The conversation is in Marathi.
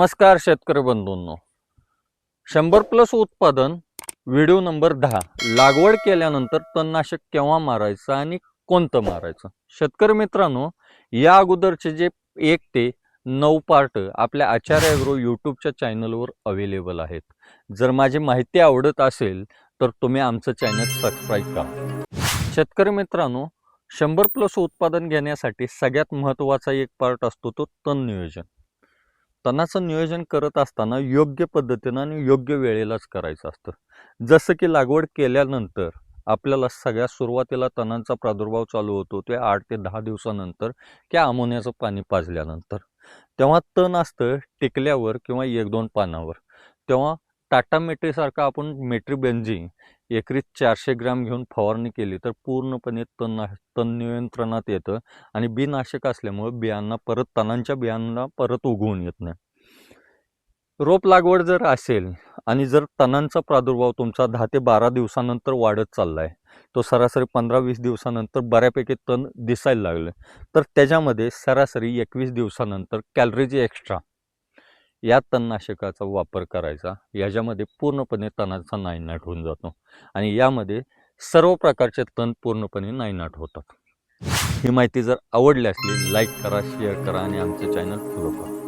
नमस्कार शेतकरी बंधूंनो, 100+ उत्पादन व्हिडिओ नंबर 10. लागवड केल्यानंतर तणनाशक केव्हा मारायचं आणि कोणतं मारायचं. शेतकरी मित्रांनो, या अगोदरचे जे 1 ते 9 पार्ट आपल्या आचार्य ॲग्रो यूट्यूबच्या चॅनलवर अवेलेबल आहेत. जर माझी माहिती आवडत असेल तर तुम्ही आमचं चॅनल सबस्क्राईब करा. शेतकरी मित्रांनो, 100+ उत्पादन घेण्यासाठी सगळ्यात महत्त्वाचा एक पार्ट असतो तो तण नियोजन. तणाचं नियोजन करत असताना योग्य पद्धतीनं आणि योग्य वेळेलाच करायचं असतं. जसं की लागवड केल्यानंतर आपल्याला सगळ्यात सुरुवातीला तणांचा प्रादुर्भाव चालू होतो ते 8 ते 10 दिवसानंतर किंवा अमोनियाचं पाणी पाजल्यानंतर. तेव्हा तण असतं टिकल्यावर किंवा 1-2 पानावर. तेव्हा टाटा मेट्रीसारखा आपण मेट्रीबेन्झी एकरी 400 ग्रॅम घेऊन फवारणी केली तर पूर्णपणे तण नियंत्रणात येतं आणि बिननाशक असल्यामुळे तणांच्या बियांना परत उगवून येत नाही. रोप लागवड जर असेल आणि जर तणांचा प्रादुर्भाव तुमचा 10 ते 12 दिवसानंतर वाढत चालला आहे, तो सरासरी 15-20 दिवसानंतर बऱ्यापैकी तण दिसायला लागले, तर त्याच्यामध्ये सरासरी 21 दिवसानंतर कॅलरीज एक्स्ट्रा या तणनाशकाचा वापर करायचा. याच्यामध्ये पूर्णपणे तणांचा नायनाट होऊन जातो आणि यामध्ये सर्व प्रकारचे तण पूर्णपणे नायनाट होतात. ही माहिती जर आवडली असली लाईक करा, शेअर करा आणि आमचे चॅनल फॉलो करा.